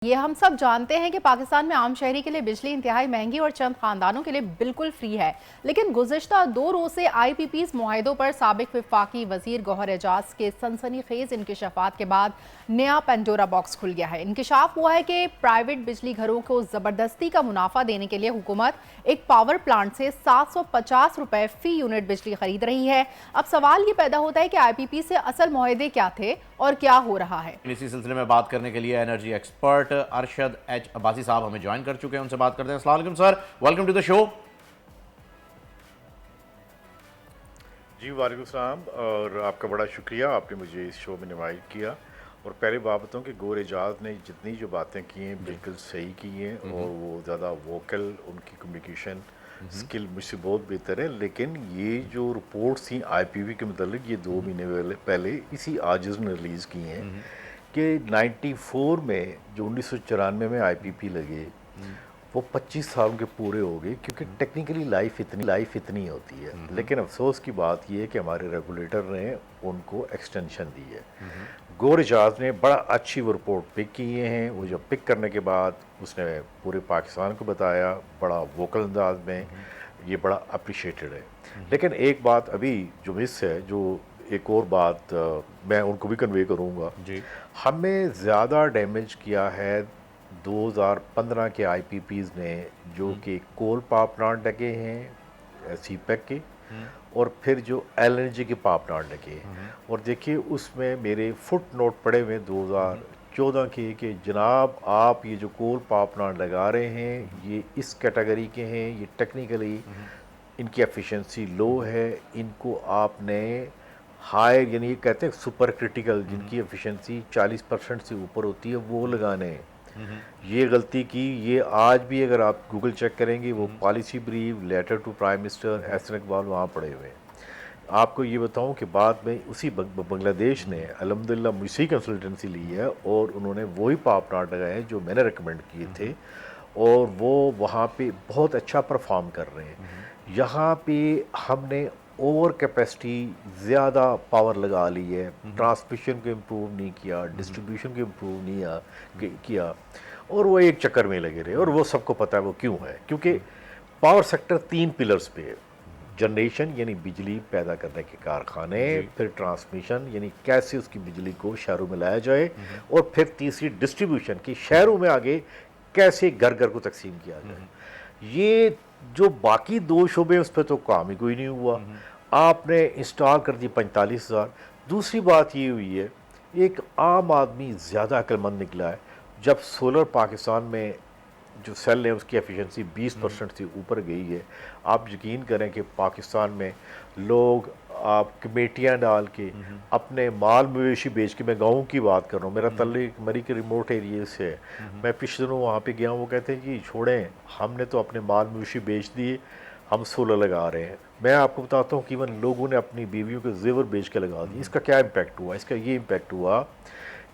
ये हम सब जानते हैं कि पाकिस्तान में आम शहरी के लिए बिजली इंतहाई महंगी और चंद खानदानों के लिए बिल्कुल फ्री है। लेकिन गुज़िश्ता 2 रोज से IPPs मुआहिदों पर साबिक वफाकी वजीर गौहर एजाज के सनसनीखेज इंकशाफात के बाद नया पेंडोरा बॉक्स खुल गया है। इंकशाफ हुआ है कि प्राइवेट बिजली घरों को जबरदस्ती का मुनाफा देने के लिए हुकूमत एक पावर प्लांट से 750 रुपए फी यूनिट बिजली खरीद रही है। अब सवाल ये पैदा होता है कि IPP से असल मुआहदे क्या थे और क्या हो रहा है। इसी सिलसिले में बात करने के लिए energy expert Arshad H Abbasi साहब हमें ज्वाइन कर चुके हैं। उनसे बात करते हैं। अस्सलाम वालेकुम sir, welcome to the show. जी वालेकुम सलाम, और आपका बड़ा शुक्रिया, आपने मुझे इस शो में इनवाइट किया। और पहले बात बताऊँ कि गौहर एजाज ने जितनी जो बातें की हैं बिल्कुल सही की हैं, और वो ज़्यादा वोकल, उनकी कम्युनिकेशन स्किल मुझसे बहुत बेहतर है। लेकिन ये जो रिपोर्ट्स थी IPP के मतलब, ये 2 महीने पहले इसी आजिज़ ने रिलीज़ की हैं कि 94 में जो 1994 में IPP लगे वो 25 साल के पूरे हो गए, क्योंकि टेक्निकली लाइफ इतनी होती है। लेकिन अफसोस की बात यह है कि हमारे रेगुलेटर ने उनको एक्सटेंशन दी है। गौहर एजाज ने बड़ा अच्छी वो रिपोर्ट पिक किए हैं। वो जब पिक करने के बाद उसने पूरे पाकिस्तान को बताया बड़ा वोकल अंदाज में, ये बड़ा अप्रिशिएटेड है। लेकिन एक बात अभी जो मिस है, जो एक और बात मैं उनको भी कन्वे करूँगा जी। हमें ज़्यादा डैमेज किया है 2015 के IPPs ने, जो कि कोल पावर प्लांट लगे हैं CPEC के, और फिर जो LNG के पावर प्लांट लगे। और देखिए उसमें मेरे फुट नोट पड़े हुए 2014 के कि जनाब आप ये जो कोल पावर प्लांट लगा रहे हैं ये इस कैटेगरी के हैं, ये टेक्निकली इनकी एफिशिएंसी लो है, इनको आपने हाई यानी कहते हैं सुपर क्रिटिकल, जिनकी एफिशिएंसी 40% से ऊपर होती है वो लगाने हैं। ये गलती की। ये आज भी अगर आप गूगल चेक करेंगे वो policy brief letter to prime minister Ahsan Iqbal वहाँ पड़े हुए हैं। आपको ये बताऊं कि बाद में उसी बांग्लादेश ने अल्हम्दुलिल्लाह मुझसे कंसल्टेंसी ली है, और उन्होंने वही पावर प्लांट लगाए हैं जो मैंने रिकमेंड किए थे, और वो वहाँ पे बहुत अच्छा परफॉर्म कर रहे हैं। यहाँ पे हमने ओवर कैपेसिटी ज़्यादा पावर लगा ली है, ट्रांसमिशन को इम्प्रूव नहीं किया, डिस्ट्रीब्यूशन को इम्प्रूव नहीं किया, और वो एक चक्कर में लगे रहे। और वो सबको पता है वो क्यों है, क्योंकि पावर सेक्टर 3 पिलर्स पे है। जनरेशन यानी बिजली पैदा करने के कारखाने, फिर ट्रांसमिशन यानी कैसे उसकी बिजली को शहरों में लाया जाए, और फिर तीसरी डिस्ट्रीब्यूशन की शहरों में आगे कैसे घर घर को तकसीम किया जाए। ये जो बाकी 2 शोबे उस पर तो काम ही कोई नहीं हुआ। आपने इंस्टॉल कर दी 45,000। दूसरी बात ये हुई है, एक आम आदमी ज़्यादा अक्लमंद निकला है। जब सोलर पाकिस्तान में जो सेल है उसकी एफिशिएंसी 20% से ऊपर गई है, आप यकीन करें कि पाकिस्तान में लोग आप कमेटियाँ डाल के अपने माल मवेशी बेच के, मैं गाँव की बात कर रहा हूँ, मेरा तल्लुक मरी के रिमोट एरिए से है, मैं पिछले दिनों वहाँ पे गया हूँ, वो कहते हैं कि छोड़ें, हमने तो अपने माल मवेशी बेच दिए, हम सोलर लगा रहे हैं। मैं आपको बताता हूँ कि इवन लोगों ने अपनी बीवियों के जेवर बेच के लगा दिए। इसका क्या इम्पैक्ट हुआ? इसका ये इम्पैक्ट हुआ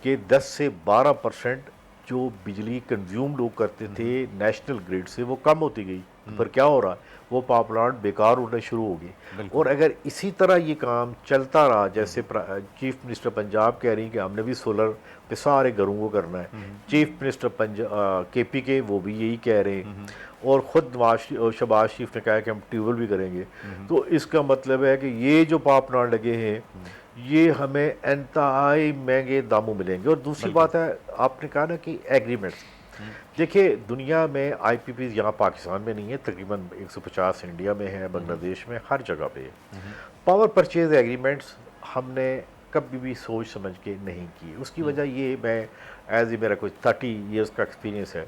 कि 10 से 12% जो बिजली कंज्यूम लोग करते थे नेशनल ग्रिड से वो कम होती गई। पर क्या हो रहा है, वो पावर प्लांट बेकार होने शुरू हो गए। और अगर इसी तरह ये काम चलता रहा, जैसे चीफ मिनिस्टर पंजाब कह रही हैं कि हमने भी सोलर पे सारे घरों को करना है, चीफ मिनिस्टर KP के वो भी यही कह रहे हैं, और ख़ुद शहबाज शरीफ ने कहा कि हम ट्यूबवेल भी करेंगे, तो इसका मतलब है कि ये जो पावर प्लांट लगे हैं ये हमें इंतहाई महंगे दामों मिलेंगे। और दूसरी बात है, आपने कहा ना कि एग्रीमेंट्स, देखिए दुनिया में IPP यहाँ पाकिस्तान में नहीं है, तकरीबन 150 इंडिया में है, बांग्लादेश में, हर जगह पे है। पावर परचेज एग्रीमेंट्स हमने कभी भी सोच समझ के नहीं की। उसकी वजह ये, मैं एज ए मेरा कुछ 30 ईयर्स का एक्सपीरियंस है,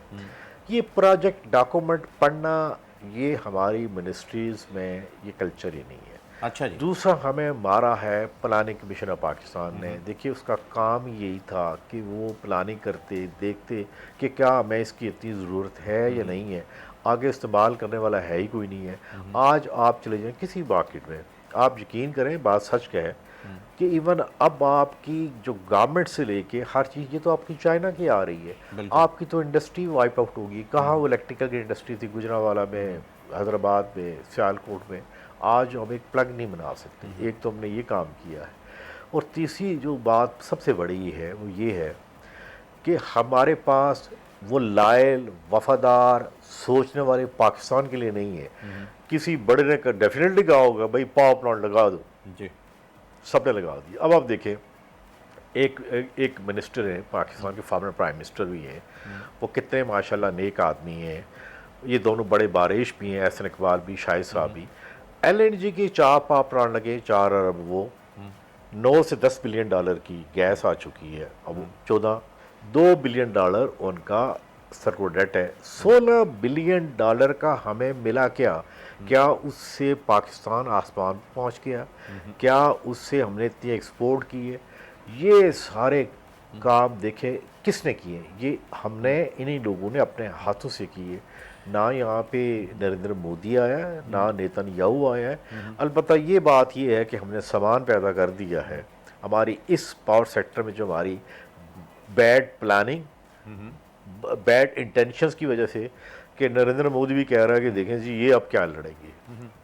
ये प्रोजेक्ट डॉक्यूमेंट पढ़ना ये हमारी मिनिस्ट्रीज़ में ये कल्चर ही नहीं है। अच्छा जी। दूसरा, हमें मारा है प्लानिंग कमीशन ऑफ पाकिस्तान ने। देखिए उसका काम यही था कि वो प्लानिंग करते, देखते कि क्या हमें इसकी इतनी ज़रूरत है या नहीं है, आगे इस्तेमाल करने वाला है ही कोई नहीं है। आज आप चले जाएं किसी मार्केट में, आप यकीन करें, बात सच का है कि इवन अब आपकी जो गवर्नमेंट से लेके हर चीज़, ये तो आपकी चाइना की आ रही है, आपकी तो इंडस्ट्री वाइप आउट होगी। कहाँ वो इलेक्ट्रिकल की इंडस्ट्री थी गुजरांवाला में, हैदराबाद में, सियालकोट में, आज हम एक प्लग नहीं बना सकते। एक तो हमने ये काम किया है। और तीसरी जो बात सबसे बड़ी है वो ये है कि हमारे पास वो लायल, वफादार, सोचने वाले पाकिस्तान के लिए नहीं है। किसी बड़े ने डेफिनेटली कहा होगा भाई पावर प्लांट लगा दो, जी सबने लगा दिया। अब आप देखें, एक मिनिस्टर है पाकिस्तान के, फॉर्मर प्राइम मिनिस्टर भी हैं, वो कितने माशाल्लाह नेक आदमी हैं। ये दोनों बड़े बारिश भी हैं, एहसन इकबाल भी, शाहिद साहब भी। LNG के 4 पावर प्लांट लगे, 4 अरब, वो 9 से 10 बिलियन डॉलर की गैस आ चुकी है। अब 2 बिलियन डॉलर उनका सरको डेट है। 16 बिलियन डॉलर का हमें मिला क्या उससे पाकिस्तान आसमान पहुंच गया? क्या उससे हमने इतनी एक्सपोर्ट की है? ये सारे काम देखे किसने किए? ये हमने इन्हीं लोगों ने अपने हाथों से किए। ना यहाँ पे नरेंद्र मोदी आया है, ना नेतन्याहू आया है। अलबत्ता ये बात ये है कि हमने सामान पैदा कर दिया है हमारी इस पावर सेक्टर में, जो हमारी बैड प्लानिंग, बैड इंटेंशंस की वजह से, कि नरेंद्र मोदी भी कह रहा है कि देखें जी ये अब क्या लड़ेंगे,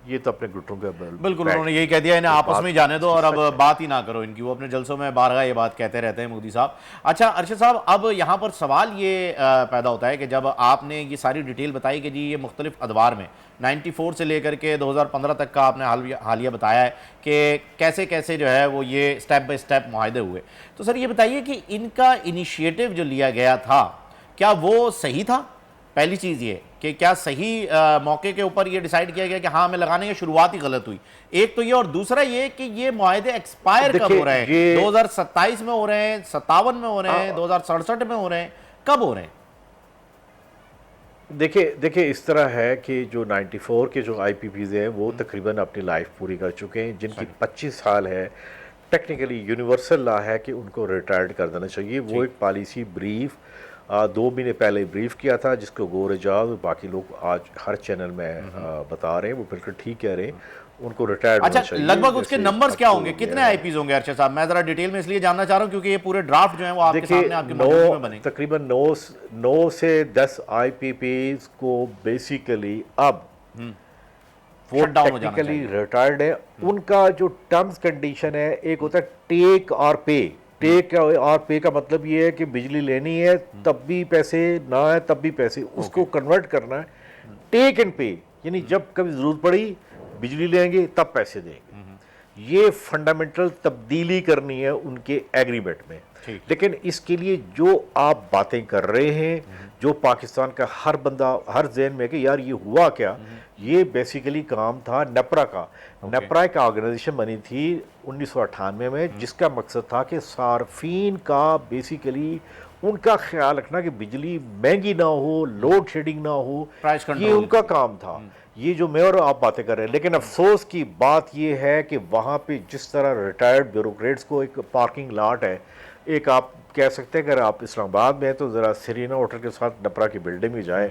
ये तो अपने गुटों के बिल्कुल, उन्होंने यही कह दिया इन्हें आपस में ही जाने दो और अब बात ही ना करो इनकी। वो अपने जलसों में बारगाह ये बात कहते रहते हैं मोदी साहब। अच्छा अरशद साहब, अब यहाँ पर सवाल ये पैदा होता है कि जब आपने ये सारी डिटेल बताई कि जी ये मुख्तलिफ अदवार में 94 से लेकर के 2015 तक का आपने हालिया बताया है कि कैसे कैसे जो है वो ये स्टेप बाय स्टेप मुआहदे हुए, तो सर ये बताइए कि इनका इनिशिएटिव जो लिया गया था क्या वो सही था? पहली चीज़ ये कि क्या सही मौके के ऊपर ये डिसाइड किया गया कि हाँ हमें लगाने की शुरुआत ही गलत हुई, एक तो ये, और दूसरा ये कि ये मुआहदे एक्सपायर कब हो रहे हैं? 2027 में हो रहे हैं, 57 में हो रहे हैं, 2067 में हो रहे हैं, कब हो रहे हैं? देखिए इस तरह है कि जो 94 के जो IPPs हैं वो तकरीबन अपनी लाइफ पूरी कर चुके हैं। जिनकी 25 साल है, टेक्निकली यूनिवर्सल लॉ है कि उनको रिटायर्ड कर देना चाहिए। वो एक पॉलिसी ब्रीफ 2 महीने पहले ब्रीफ किया था, जिसको गौर एजाज और बाकी लोग आज हर चैनल में बता रहे हैं, वो बिल्कुल ठीक कह रहे हैं, उनको रिटायर्ड होना चाहिए। लगभग उसके नंबर्स क्या होंगे, कितने IPs होंगे अरशद साहब? मैं जरा डिटेल में इसलिए जानना चाह रहा हूं क्योंकि ये पूरे ड्राफ्ट जो है वो आपके सामने आपके मौजूद में बने। तकरीबन 9 से 10 IPPs को बेसिकली अब वो टेक्निकली रिटायर्ड है। उनका जो टर्म्स कंडीशन है, एक होता है टेक और पे। टेक और पे का मतलब ये है कि बिजली लेनी है तब भी पैसे, ना है तब भी पैसे, उसको कन्वर्ट करना है। टेक एंड पे यानी जब कभी जरूरत पड़ी बिजली लेंगे तब पैसे देंगे। ये फंडामेंटल तब्दीली करनी है उनके एग्रीमेंट में। लेकिन इसके लिए जो आप बातें कर रहे हैं, जो पाकिस्तान का हर बंदा हर जहन में कि यार ये हुआ क्या, ये बेसिकली काम था नेपरा का। नेपरा एक ऑर्गेनाइजेशन बनी थी 1998 में, जिसका मकसद था कि सार्फिन का बेसिकली उनका ख्याल रखना कि बिजली महंगी ना हो, लोड शेडिंग ना हो, ये उनका काम था। ये जो मैं और आप बातें कर रहे हैं, लेकिन अफसोस की बात ये है कि वहाँ पे जिस तरह रिटायर्ड ब्यूरोक्रेट्स को एक पार्किंग लॉट है, एक आप कह सकते हैं अगर आप इस्लामाबाद में हैं तो ज़रा सरीना होटल के साथ नपरा की बिल्डिंग में जाएं,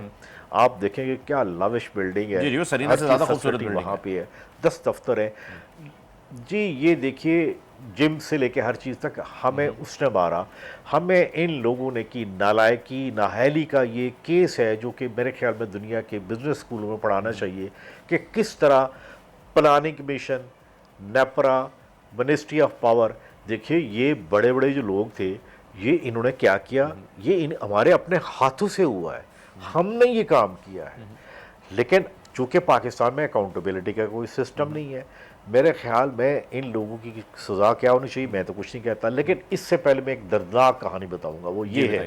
आप देखेंगे क्या लाविश बिल्डिंग है। जी, सरीना से ज़्यादा खूबसूरत बिल्डिंग वहाँ पे है, 10 दफ्तर हैं जी। ये देखिए जिम से लेके हर चीज़ तक हमें उसने मारा। हमें इन लोगों ने की नालायकी, नाहली का ये केस है जो कि मेरे ख्याल में दुनिया के बिजनेस स्कूलों में पढ़ाना चाहिए कि किस तरह planning commission, NEPRA, ministry of power, देखिए ये बड़े बड़े जो लोग थे, ये इन्होंने क्या किया, ये हमारे अपने हाथों से हुआ है, हमने ये काम किया है। लेकिन चूँकि पाकिस्तान में अकाउंटेबिलिटी का कोई सिस्टम नहीं है, मेरे ख्याल में इन लोगों की सज़ा क्या होनी चाहिए मैं तो कुछ नहीं कहता। लेकिन इससे पहले मैं एक दर्दनाक कहानी बताऊंगा, वो ये है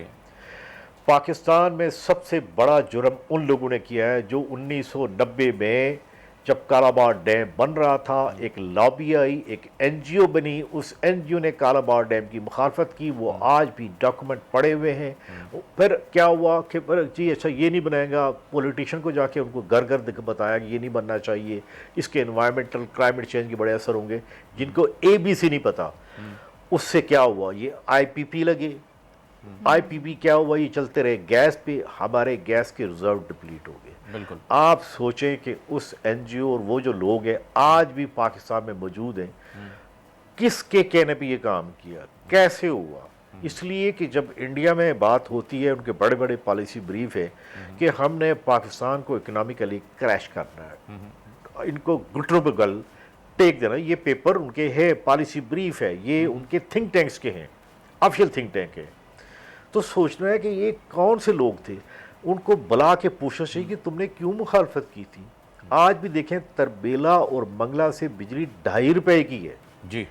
पाकिस्तान में सबसे बड़ा जुर्म उन लोगों ने किया है जो 1990 में जब कालाबाड़ डैम बन रहा था, एक लॉबी आई, एक NGO बनी, उस NGO ने कालाबाड़ डैम की मुखालफत की। वो आज भी डॉक्यूमेंट पड़े हुए हैं। फिर क्या हुआ कि जी अच्छा ये नहीं बनाएगा, पॉलिटिशियन को जाके उनको घर घर बताया कि ये नहीं बनना चाहिए, इसके एनवायरमेंटल क्लाइमेट चेंज के बड़े असर होंगे, जिनको ABC नहीं पता। उससे क्या हुआ, ये IPP लगे। IPP क्या हुआ, ये चलते रहे गैस पे, हमारे गैस के रिजर्व डिप्लीट हो गए। बिल्कुल आप सोचें कि उस NGO और वो जो लोग हैं आज भी पाकिस्तान में मौजूद हैं, किसके कहने पे ये काम किया, कैसे हुआ? इसलिए कि जब इंडिया में बात होती है, उनके बड़े बड़े पॉलिसी ब्रीफ है कि हमने पाकिस्तान को इकोनॉमिकली क्रैश करना है, इनको घुटनों पे गल टेक देना। ये पेपर उनके है, पॉलिसी ब्रीफ है, ये उनके थिंक टैंक्स के हैं, ऑफिशियल थिंक टैंक है। तो सोचना है कि ये कौन से लोग थे, उनको बुला के पूछना चाहिए कि तुमने क्यों मुखालफत की थी। आज भी देखें तरबेला और मंगला से बिजली 2.5 रुपए की है जी।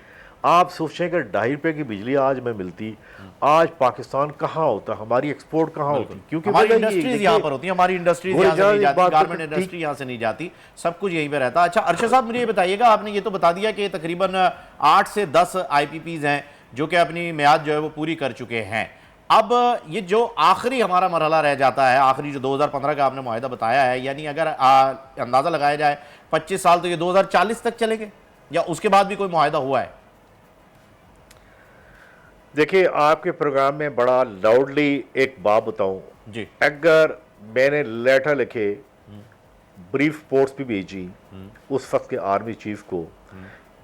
आप सोचें कि 2.5 रुपए की बिजली आज में मिलती, आज पाकिस्तान कहाँ होता, हमारी एक्सपोर्ट कहाँ होती, क्योंकि हमारी वजह ये इंडस्ट्रीज देखिए, यहाँ पर होती है, हमारी इंडस्ट्रीज यहाँ से गोरेजाद नहीं एक जाती, बात तो गारमेंट ठीक- इंडस्ट्री यहाँ से नहीं जाती, सब कुछ यहीं पे रहता है। अच्छा अरशद साहब मुझे ये बताइएगा, आपने ये तो बता दिया कि तकरीबन 8 से 10 IPPs हैं जो कि अपनी मियाद जो है वो पूरी कर चुके हैं। अब ये जो आखिरी हमारा मरहला रह जाता है, आखिरी जो 2015 का आपने मुआहिदा बताया है, यानी अगर अंदाजा लगाया जाए 25 साल, तो ये 2040 तक चलेंगे या उसके बाद भी कोई मुआहिदा हुआ है? देखिए आपके प्रोग्राम में बड़ा लाउडली एक बात बताऊं जी। अगर मैंने लेटर लिखे, ब्रीफ पोर्ट्स भी भेजी उस वक्त के आर्मी चीफ को,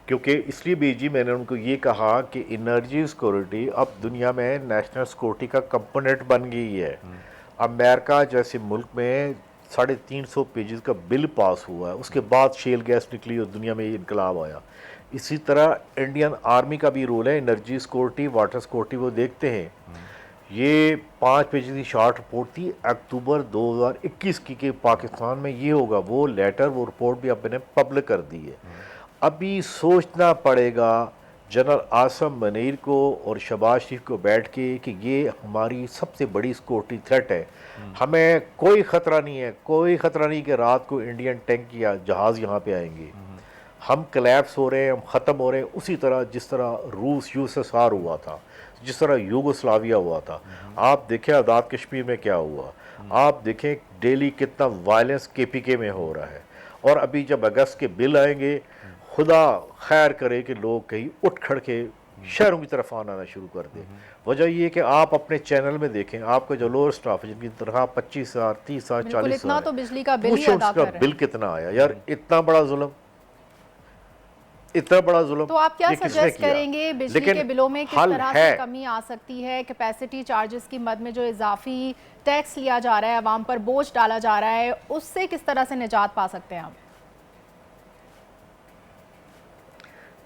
क्योंकि इसलिए भेजी मैंने उनको ये कहा कि एनर्जी सिक्योरिटी अब दुनिया में नेशनल सिक्योरिटी का कंपोनेंट बन गई है। अमेरिका जैसे मुल्क में 350 पेजेस का बिल पास हुआ है, उसके बाद शेल गैस निकली और दुनिया में ये इनकलाब आया। इसी तरह इंडियन आर्मी का भी रोल है, एनर्जी सिक्योरिटी, वाटर सिक्योरिटी वो देखते हैं। ये 5 पेज की शॉर्ट रिपोर्ट थी अक्टूबर 2021 की कि पाकिस्तान में ये होगा, वो लेटर वो रिपोर्ट भी अब मैंने पब्लिक कर दी है। अभी सोचना पड़ेगा जनरल आसम मनीर को और शहबाज शरीफ को बैठ के कि ये हमारी सबसे बड़ी सिक्योरिटी थ्रेट है, हमें कोई ख़तरा नहीं है, कोई ख़तरा नहीं कि रात को इंडियन टैंक या जहाज़ यहाँ पे आएंगे। हम कलैप्स हो रहे हैं, हम ख़त्म हो रहे हैं उसी तरह जिस तरह रूस USSR हुआ था, जिस तरह यूगोस्लाविया हुआ था। आप देखें आज़ाद कश्मीर में क्या हुआ, आप देखें डेली कितना वायलेंस KPK में हो रहा है। और अभी जब अगस्त के बिल आएंगे, खुदा खैर करे कि लोग कहीं उठ खड़ के शहरों की तरफ आना शुरू कर दें। वजह ये कि आप अपने चैनल में देखें, आपका जो लोअर स्टाफ है जिनकी तनख्वाह 25,000, 30,000, 40,000, इतना तो बिजली का बिल ही पूछो अदा उसका कर रहे बिल हैं। कितना आया यार। इतना बड़ा जुल्म, इतना बड़ा जुल्म तो आप क्या ये किसने सजेस्ट किया? करेंगे बिजली लेकिन के बिलों में किस हल तरह है। से कमी आ सकती है? कैपेसिटी चार्जेस की मद में जो इजाफी टैक्स लिया जा रहा है, आवाम पर बोझ डाला जा रहा है, उससे किस तरह से निजात पा सकते हैं आप?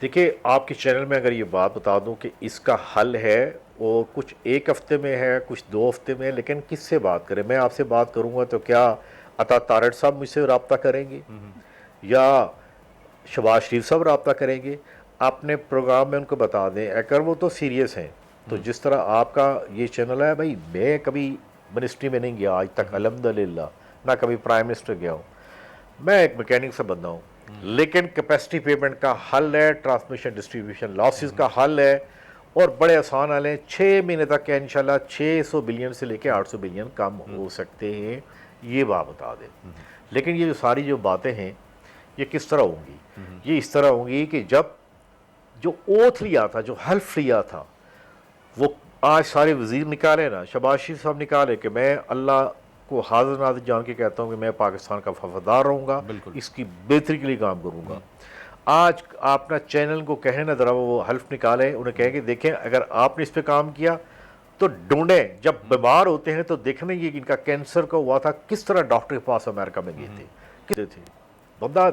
देखिए आपके चैनल में अगर ये बात बता दूं कि इसका हल है, वो कुछ 1 हफ्ते में है, कुछ 2 हफ्ते में, लेकिन किससे बात करें? मैं आपसे बात करूंगा तो क्या अता तारड़ साहब मुझसे रब्ता करेंगे या शहबाज शरीफ साहब रब्ता करेंगे? अपने प्रोग्राम में उनको बता दें, अगर वो तो सीरियस हैं तो जिस तरह आपका ये चैनल है, भाई मैं कभी मिनिस्ट्री में नहीं गया आज तक अल्हम्दुलिल्लाह, ना कभी प्राइम मिनिस्टर गया हूँ, मैं एक मैकेनिक से बंदा हूँ, लेकिन कैपेसिटी पेमेंट का हल है, ट्रांसमिशन डिस्ट्रीब्यूशन लॉसेस का हल है और बड़े आसान हल है। 6 महीने तक के इंशाल्लाह 600 बिलियन से लेके 800 बिलियन कम हो सकते हैं, ये बात बता दें। लेकिन ये जो सारी जो बातें हैं ये किस तरह होंगी? ये इस तरह होंगी कि जब जो ओथ लिया था, जो हल्फ लिया था, वो आज सारे वजीर निकाले ना, शहबाज शरीफ साहब निकाले कि मैं अल्लाह को हाजिर नाज़िर जान के कहता हूँ कि मैं पाकिस्तान का वफादार रहूँगा, इसकी बेहतरी के लिए काम करूँगा। आज अपना चैनल को कहें ना, ज़रा वो हल्फ निकालें, उन्हें कहें कि देखें अगर आपने इस पर काम किया तो ढूंढें, जब बीमार होते हैं तो देखने ये कि इनका कैंसर का हुआ था, किस तरह डॉक्टर के पास अमेरिका में गए थे, कितने थे बंदा।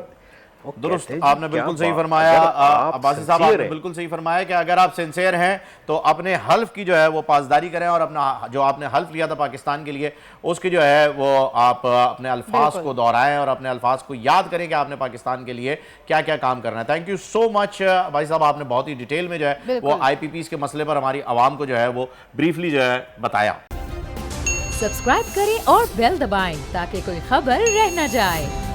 दुरुस्त, आपने बिल्कुल सही फरमाया अब्बासी साहब, आपने बिल्कुल सही फरमाया कि अगर आप सिंसियर हैं तो अपने हल्फ की जो है वो पासदारी करें और अपना जो आपने हल्फ लिया था पाकिस्तान के लिए उसकी जो है वो आप अपने अल्फाज को दोहराएं और अपने अल्फाज को याद करें कि आपने पाकिस्तान के लिए क्या क्या काम करना है। थैंक यू सो मच भाई साहब, आपने बहुत ही डिटेल में जो है वो IPPs के मसले पर हमारी आवाम को जो है वो ब्रीफली जो है बताया। सब्सक्राइब करें और बेल दबाएं ताकि कोई खबर रह न जाए।